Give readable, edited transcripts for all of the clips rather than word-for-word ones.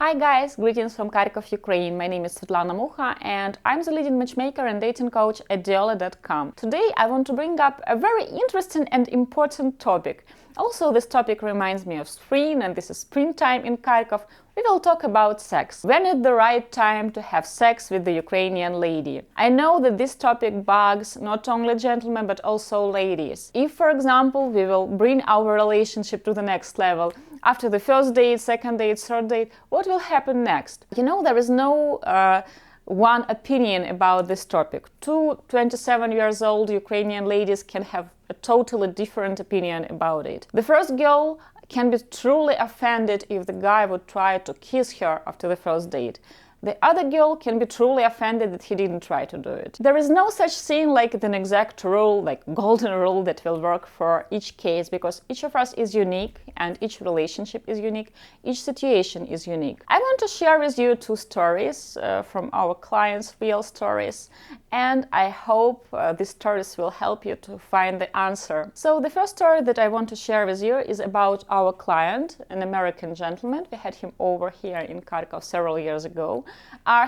Hi guys, greetings from Kharkov, Ukraine. My name is Svetlana Mucha and I'm the leading matchmaker and dating coach at Diolli.com. Today I want to bring up a very interesting and important topic. Also, this topic reminds me of spring, and this is springtime in Kharkov. We will talk about sex. When is the right time to have sex with the Ukrainian lady? I know that this topic bugs not only gentlemen but also ladies. If, for example, we will bring our relationship to the next level, after the first date, second date, third date, what will happen next? You know, there is no one opinion about this topic. Two 27 years old Ukrainian ladies can have a totally different opinion about it. The first girl can be truly offended if the guy would try to kiss her after the first date. The other girl can be truly offended that he didn't try to do it. There is no such thing like an exact rule, like golden rule that will work for each case, because each of us is unique and each relationship is unique, each situation is unique. I want to share with you two stories from our clients, real stories, and I hope these stories will help you to find the answer. So the first story that I want to share with you is about our client, an American gentleman. We had him over here in Kharkov several years ago.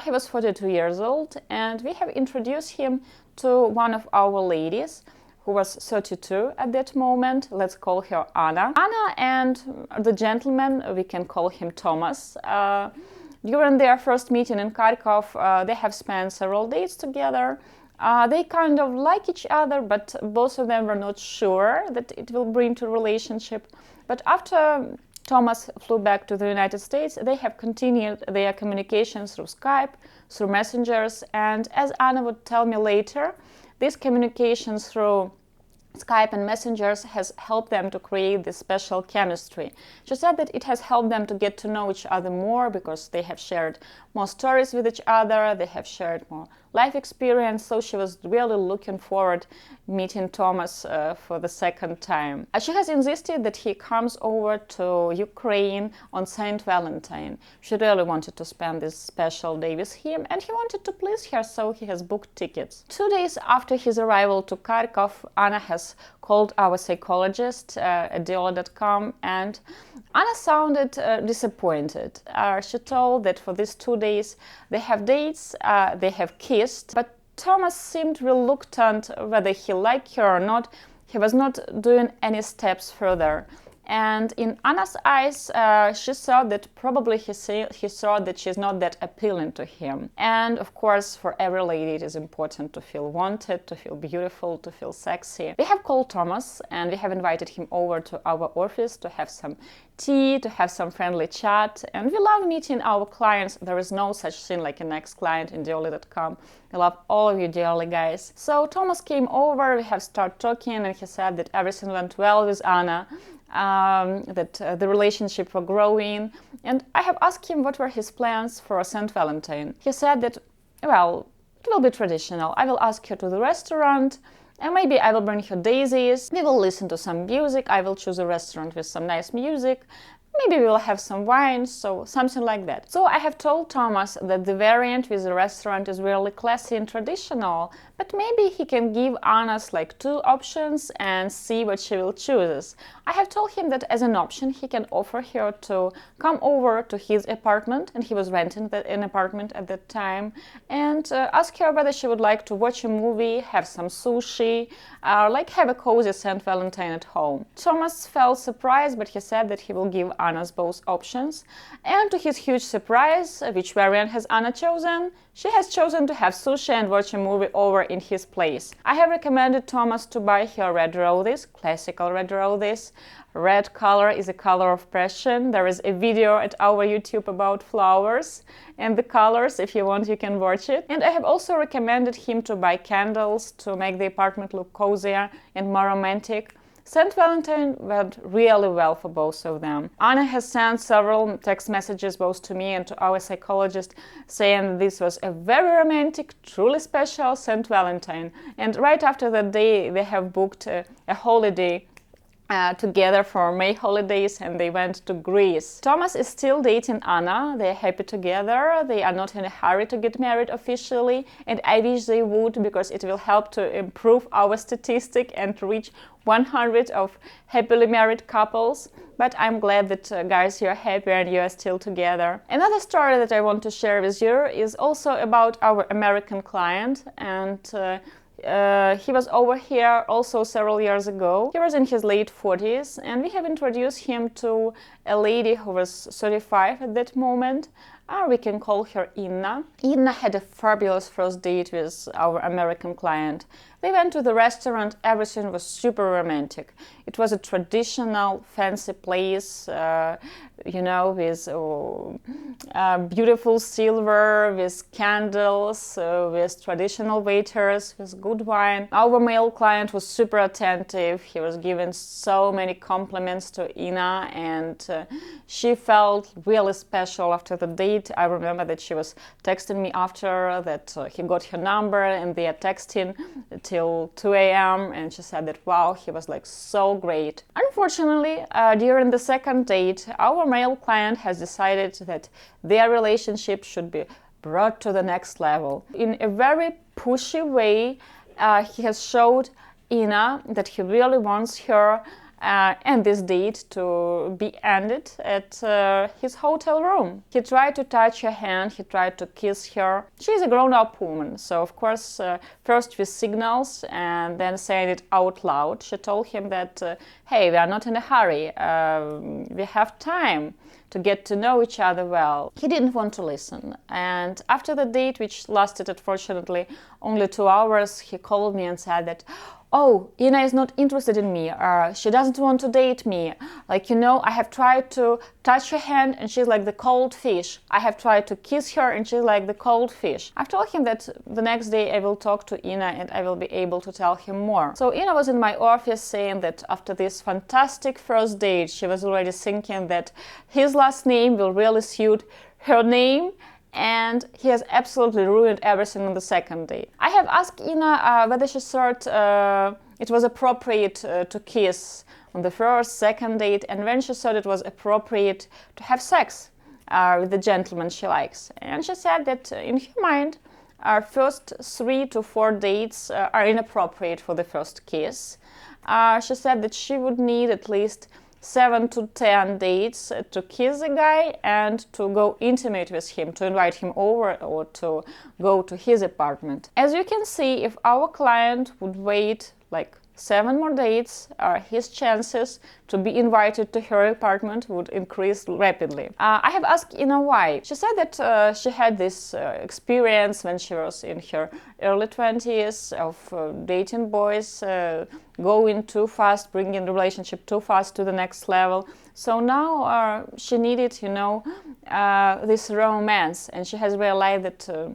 He was 42 years old, and we have introduced him to one of our ladies who was 32 at that moment. Let's call her Anna. Anna and the gentleman, we can call him Thomas. During their first meeting in Kharkov, they have spent several dates together. They kind of like each other, but both of them were not sure that it will bring to a relationship. But after Thomas flew back to the United States, they have continued their communications through Skype, through messengers, and as Anna would tell me later, these communications through Skype and messengers has helped them to create this special chemistry. She said that it has helped them to get to know each other more because they have shared more stories with each other, they have shared more life experience, so she was really looking forward meeting Thomas for the second time. She has insisted that he comes over to Ukraine on Saint Valentine. She really wanted to spend this special day with him, and he wanted to please her, so he has booked tickets. 2 days after his arrival to Kharkov, Anna has called our psychologist at Diolli.com, and Anna sounded disappointed. She told that for these 2 days they have dates, they have kissed, but Thomas seemed reluctant whether he liked her or not. He was not doing any steps further. And in Anna's eyes, she thought that probably he thought that she's not that appealing to him. And of course, for every lady, it is important to feel wanted, to feel beautiful, to feel sexy. We have called Thomas and we have invited him over to our office to have some tea, to have some friendly chat. And we love meeting our clients. There is no such thing like an ex-client in Diolli.com. We love all of you Diolli guys. So Thomas came over, we have started talking, and he said that everything went well with Anna. That the relationship were growing, and I have asked him what were his plans for St. Valentine. He said that, well, it will be traditional. I will ask her to the restaurant, and maybe I will bring her daisies. We will listen to some music. I will choose a restaurant with some nice music. Maybe we will have some wine, so something like that. So I have told Thomas that the variant with the restaurant is really classy and traditional, but maybe he can give Anna's like 2 options and see what she will choose. I have told him that as an option he can offer her to come over to his apartment, and he was renting an apartment at that time, and ask her whether she would like to watch a movie, have some sushi, like have a cozy St. Valentine at home. Thomas felt surprised, but he said that he will give Anna's both options, and to his huge surprise, which variant has Anna chosen? She has chosen to have sushi and watch a movie over in his place. I have recommended Thomas to buy her red roses, classical red roses. Red color is a color of passion. There is a video at our YouTube about flowers and the colors. If you want, you can watch it. And I have also recommended him to buy candles to make the apartment look cozier and more romantic. St. Valentine went really well for both of them. Anna has sent several text messages both to me and to our psychologist saying this was a very romantic, truly special St. Valentine. And right after that day, they have booked a holiday together for May holidays, and they went to Greece. Thomas is still dating Anna. They're happy together. They are not in a hurry to get married officially, and I wish they would, because it will help to improve our statistic and reach 100 of happily married couples, but I'm glad that guys, you're happy and you are still together. Another story that I want to share with you is also about our American client, and he was over here also several years ago. He was in his late 40s, and we have introduced him to a lady who was 35 at that moment. We can call her Inna. Inna had a fabulous first date with our American client. They went to the restaurant, everything was super romantic. It was a traditional fancy place, with beautiful silver, with candles, with traditional waiters, with good wine. Our male client was super attentive. He was giving so many compliments to Inna, and she felt really special after the date. I remember that she was texting me after that he got her number, and they are texting till 2 a.m. and she said that, wow, he was like so great. Unfortunately, during the second date, our male client has decided that their relationship should be brought to the next level. In a very pushy way, he has showed Inna that he really wants her and this date to be ended at his hotel room. He tried to touch her hand, he tried to kiss her. She's a grown-up woman, so of course, first with signals and then saying it out loud, she told him that, hey, we are not in a hurry, we have time to get to know each other well. He didn't want to listen, and after the date, which lasted unfortunately only 2 hours, he called me and said that, oh, Inna is not interested in me, she doesn't want to date me. Like, I have tried to touch her hand and she's like the cold fish. I have tried to kiss her and she's like the cold fish. I've told him that the next day I will talk to Inna and I will be able to tell him more. So Inna was in my office saying that after this fantastic first date, she was already thinking that his last name will really suit her name, and he has absolutely ruined everything on the second date. I have asked Inna whether she thought it was appropriate to kiss on the first, second date, and when she thought it was appropriate to have sex with the gentleman she likes. And she said that in her mind, our first 3 to 4 dates are inappropriate for the first kiss. She said that she would need at least 7 to 10 dates to kiss a guy and to go intimate with him, to invite him over or to go to his apartment. As you can see, if our client would wait like 7 more dates, his chances to be invited to her apartment would increase rapidly. I have asked Inna why. She said that she had this experience when she was in her early 20s of dating boys, going too fast, bringing the relationship too fast to the next level. So now she needed, this romance, and she has realized that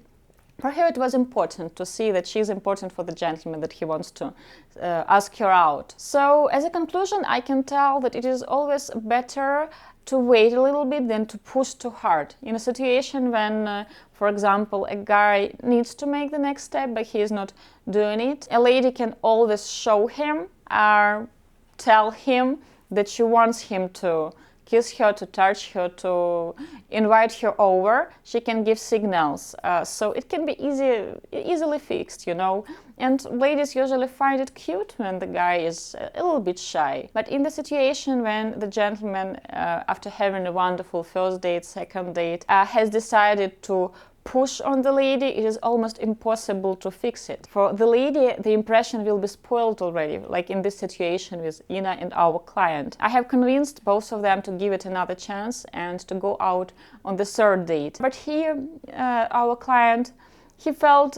for her it was important to see that she's important for the gentleman, that he wants to ask her out. So as a conclusion, I can tell that it is always better to wait a little bit than to push too hard. In a situation when, for example, a guy needs to make the next step but he is not doing it, a lady can always show him or tell him that she wants him to kiss her, to touch her, to invite her over. She can give signals, so it can be easily fixed, And ladies usually find it cute when the guy is a little bit shy. But in the situation when the gentleman, after having a wonderful first date, second date, has decided to push on the lady, it is almost impossible to fix it. For the lady, the impression will be spoiled already, like in this situation with Inna and our client. I have convinced both of them to give it another chance and to go out on the third date. But here, our client, he felt,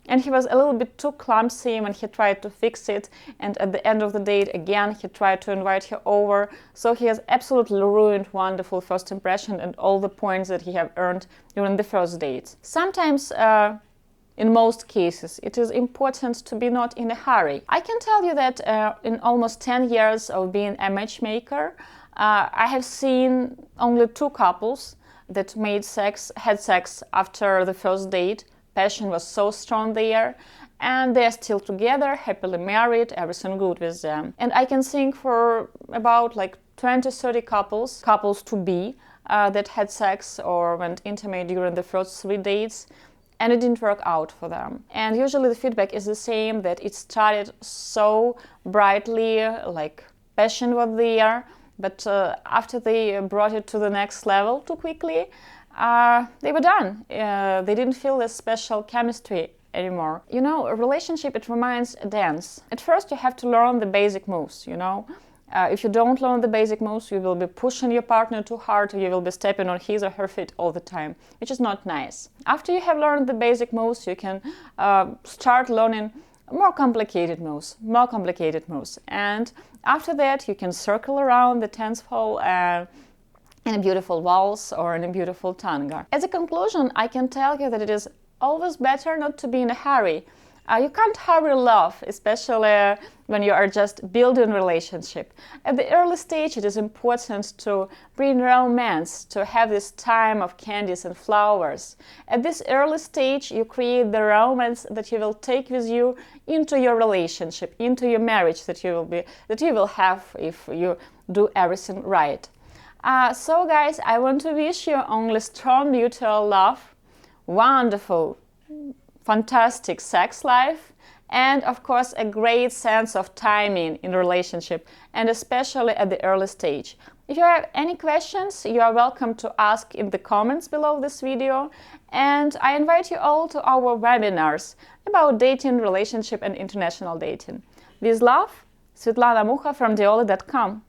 and he was a little bit too clumsy when he tried to fix it, and at the end of the date again he tried to invite her over, so he has absolutely ruined wonderful first impression and all the points that he have earned during the first dates. Sometimes, in most cases, it is important to be not in a hurry. I can tell you that in almost 10 years of being a matchmaker, I have seen only 2 couples that had sex after the first date. Passion was so strong there, and they're still together, happily married, everything good with them. And I can think for about like 20-30 couples to be, that had sex or went intimate during the first 3 dates, and it didn't work out for them. And usually the feedback is the same, that it started so brightly, like passion was there, but after they brought it to the next level too quickly, they were done. They didn't feel this special chemistry anymore. You know, a relationship, it reminds a dance. At first you have to learn the basic moves, you know. If you don't learn the basic moves, you will be pushing your partner too hard, or you will be stepping on his or her feet all the time, which is not nice. After you have learned the basic moves, you can start learning more complicated moves. And after that, you can circle around the dance hall in a beautiful waltz or in a beautiful tango. As a conclusion, I can tell you that it is always better not to be in a hurry. You can't hurry love, especially when you are just building a relationship. At the early stage, it is important to bring romance, to have this time of candies and flowers. At this early stage, you create the romance that you will take with you into your relationship, into your marriage that you will have if you do everything right. So guys, I want to wish you only strong mutual love, wonderful, fantastic sex life, and of course a great sense of timing in a relationship, and especially at the early stage. If you have any questions, you are welcome to ask in the comments below this video, and I invite you all to our webinars about dating, relationship and international dating. With love, Svetlana Mukha from Diolli.com.